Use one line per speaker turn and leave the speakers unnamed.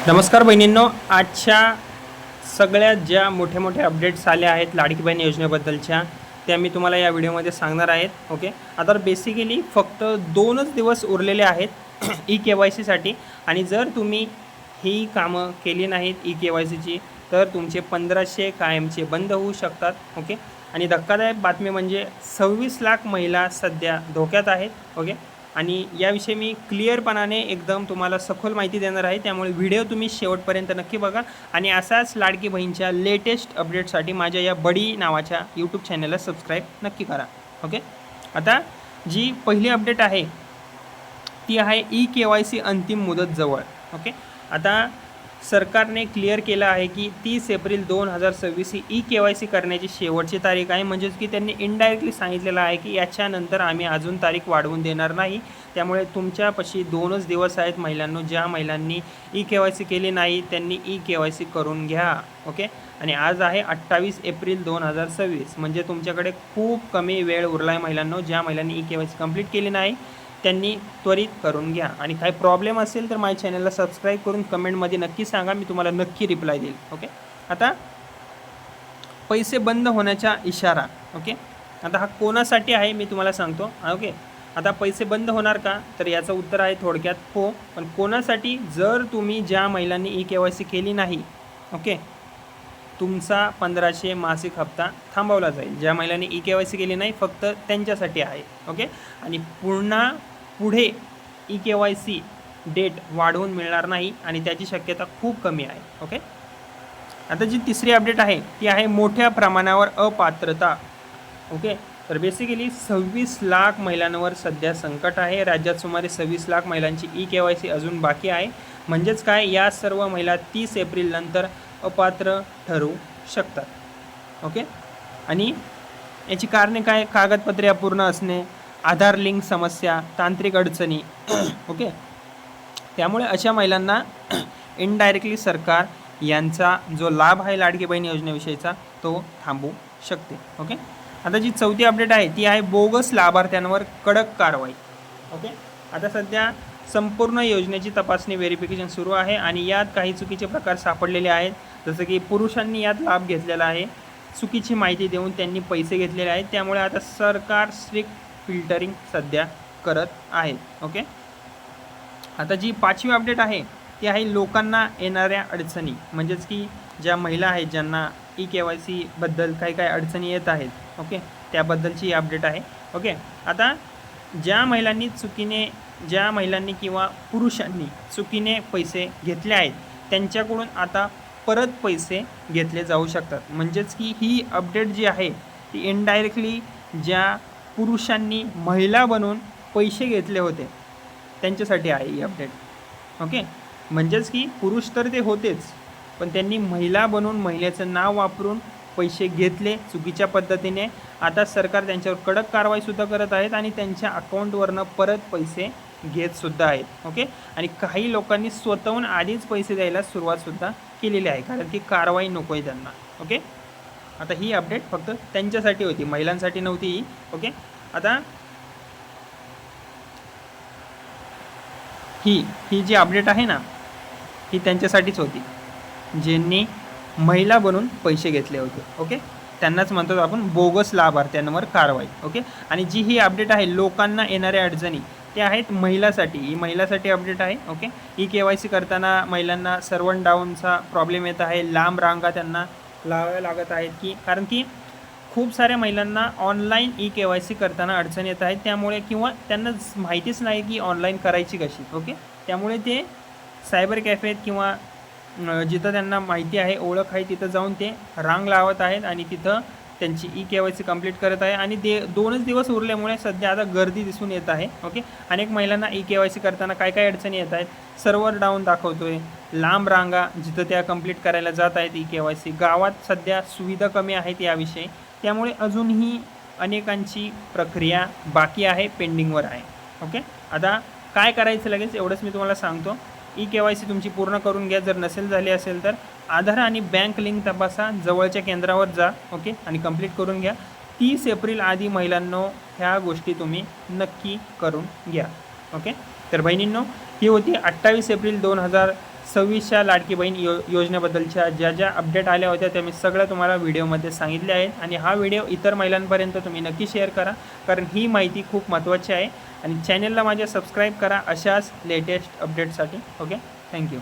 नमस्कार बहिणींनो, आजच्या सगळ्यात ज्या मोठे अपडेट्स आल्या आहेत लाडकी बहीण योजनेबद्दलच्या त्या मी तुम्हाला या व्हिडिओमध्ये सांगणार आहेत. ओके, आता बेसिकली फक्त 2च दिवस उरलेले आहेत ई-KYCसाठी आणि जर तुम्ही ही कामं केली नाहीत ई-KYCची तर तुमचे 1500 कायमचे बंद होऊ शकतात. ओके, आणि धक्कादायक बातमी म्हणजे 26 लाख महिला सध्या धोक्यात आहेत. ओके, आणि याविषयी मी क्लिअरपणाने एकदम तुम्हाला सखोल माहिती देणार आहे, त्यामुळे व्हिडिओ तुम्ही शेवटपर्यंत नक्की बघा आणि असाच लाडकी बहीणच्या लेटेस्ट अपडेटसाठी माझ्या या बडी नावाच्या यूट्यूब चॅनलला सबस्क्राईब नक्की करा. ओके, आता जी पहिली अपडेट आहे ती आहे ई-KYC अंतिम मुदत जवळ. ओके, आता सरकारने क्लिअर केलं आहे की 30 एप्रिल 2026 ही ई-KYC करण्याची शेवटची तारीख आहे. म्हणजेच की त्यांनी इनडायरेक्टली सांगितलेलं आहे की याच्यानंतर आम्ही अजून तारीख वाढवून देणार नाही. त्यामुळे तुमच्यापाशी 2च दिवस आहेत महिलांनो. ज्या महिलांनी ई-KYC केली नाही त्यांनी ई-KYC करून घ्या. ओके, आणि आज आहे 28 एप्रिल 2026, म्हणजे तुमच्याकडे खूप कमी वेळ उरला आहे महिलांनो. ज्या महिलांनी ई-KYC कंप्लीट केली नाही त्यांनी त्वरित करून घ्या. आणि काही प्रॉब्लेम असेल तर माझ्या चॅनलला सबस्क्राईब करून कमेंटमध्ये नक्की सांगा, मी तुम्हाला नक्की रिप्लाय देईल. ओके, आता पैसे बंद होण्याचा इशारा. ओके, आता हा कोणासाठी आहे मी तुम्हाला सांगतो. ओके, आता पैसे बंद होणार का, तर याचं उत्तर आहे थोडक्यात हो. पण कोणासाठी, जर तुम्ही ज्या महिलांनी ई-KYC केली नाही, ओके, तुमचा 1500 मासिक हप्ता थांबवला जाईल. ज्या महिलांनी ई-KYC केली नाही फक्त त्यांच्यासाठी आहे. ओके, आणि पुढे ई-KYC डेट वाढवून मिळणार नाही आणि त्याची शक्यता खूप कमी आहे. ओके, आता जी तिसरी अपडेट आहे ती आहे मोठ्या प्रमाणावर अपात्रता. ओके, तर बेसिकली 26 लाख महिलांवर सध्या संकट आहे. राज्यात सुमारे 26 लाख महिलांची ई-KYC अजून बाकी आहे. म्हणजेच काय, या सर्व महिला 30 एप्रिल नंतर अपात्र ठरू शकतात. ओके, आणि याची कारणे काय, कागदपत्रे अपूर्ण असणे, आधार लिंक समस्या, तांत्रिक अडचणी. ओके, त्यामुळे अशा महिलांना इनडायरेक्टली सरकार यांचा जो लाभ आहे लाडकी बहीण योजनेविषयीचा तो थांबवू शकते. ओके, आता जी चौथी अपडेट आहे ती आहे बोगस लाभार्थ्यांवर कडक कारवाई. ओके, आता सध्या संपूर्ण योजनेची तपासणी व्हेरिफिकेशन सुरू आहे आणि यात काही चुकीचे प्रकार सापडलेले आहेत. जसं की पुरुषांनी यात लाभ घेतलेला आहे, चुकीची माहिती देऊन त्यांनी पैसे घेतलेले आहेत. त्यामुळे आता सरकार स्ट्रिक्ट फिल्टरिंग सध्या करत आहे. ओके, आता जी 5वी अपडेट आहे ती आहे लोकांना येणाऱ्या अडचणी. म्हणजेच की ज्या महिला आहेत ज्यांना ई-KYC बद्दल काही अडचणी येत आहेत, ओके, त्याबद्दलची ही अपडेट आहे. ओके, आता ज्या महिलांनी किंवा पुरुषांनी चुकीने पैसे घेतले आहेत त्यांच्याकडून आता परत पैसे घेतले जाऊ शकतात. म्हणजेच की ही अपडेट जी आहे ती इनडायरेक्टली ज्या पुरुषांनी महिला बनून पैसे घेतले होते त्यांच्यासाठी आहे ही अपडेट. ओके, म्हणजेच की पुरुष तर ते होतेच, पण त्यांनी महिला बनून महिलेचं नाव वापरून पैसे घेतले चुकीच्या पद्धतीने. आता सरकार त्यांच्यावर कडक कारवाईसुद्धा करत आहेत आणि त्यांच्या अकाउंटवरनं परत पैसे घेतसुद्धा आहेत. ओके, आणि काही लोकांनी स्वतःहून आधीच पैसे द्यायला सुरुवातसुद्धा केलेली आहे, कारण की कारवाई नको आहे त्यांना. ओके, आता ही अपडेट फक्त त्यांच्यासाठी होती, महिलांसाठी नव्हती ही. ओके, आता ही जी अपडेट आहे ना ही त्यांच्यासाठीच होती ज्यांनी महिला बनून पैसे घेतले होते. ओके, त्यांनाच म्हणतो आपण बोगस लाभार्थ्यांवर कारवाई. ओके, आणि जी ही अपडेट आहे लोकांना येणाऱ्या अडचणी ते आहेत महिलासाठी. ही महिलासाठी अपडेट आहे. ओके, ई-KYC करताना महिलांना सर्व्हर डाऊनचा प्रॉब्लेम येत आहे, लांब रांगा त्यांना लावाव्या लागत आहेत, की कारण की खूप साऱ्या महिलांना ऑनलाईन ई-KYC करताना अडचण येत आहेत. त्यामुळे किंवा त्यांना माहितीच नाही की ऑनलाईन करायची कशी. ओके, त्यामुळे ते सायबर कॅफेत किंवा जिथं त्यांना माहिती आहे, ओळख आहे, तिथं जाऊन ते रांग लावत आहेत आणि तिथं त्यांची ई-KYC कंप्लीट करत आहे. आणि 2च दिवस उरल्यामुळे सध्या आता गर्दी दिसून येत आहे. ओके, अनेक महिलांना ई-KYC करताना काय अडचणी येत आहेत, सर्व्हर डाऊन दाखवतोय, लांब रांगा जिथं त्या कंप्लीट करायला जात आहेत ई-KYC, गावात सध्या सुविधा कमी आहेत याविषयी. त्यामुळे अजूनही अनेकांची प्रक्रिया बाकी आहे, पेंडिंगवर आहे. ओके, आता काय करायचं लगेच एवढंच मी तुम्हाला सांगतो. ई-KYC तुमची पूर्ण करून घ्या. जर नसेल झाली असेल तर आधार आणि बँक लिंक तपासा, जवळच्या केंद्रावर जा. ओके, आणि कंप्लीट करून घ्या. 30 एप्रिल आधी महिलांनो ह्या गोष्टी तुम्ही नक्की करून घ्या. ओके, तर बहिणींनो ही होती 28 एप्रिल 26च्या लाडकी बहीण योजनेबद्दलच्या ज्या ज्या अपडेट आल्या होत्या त्या मी सगळ्या तुम्हाला व्हिडिओमध्ये सांगितल्या आहेत आणि हा व्हिडिओ इतर महिलांपर्यंत तुम्ही नक्की शेअर करा, कारण ही माहिती खूप महत्त्वाची आहे. आणि चॅनलला माझ्या सबस्क्राईब करा अशाच लेटेस्ट अपडेटसाठी. Okay, thank you.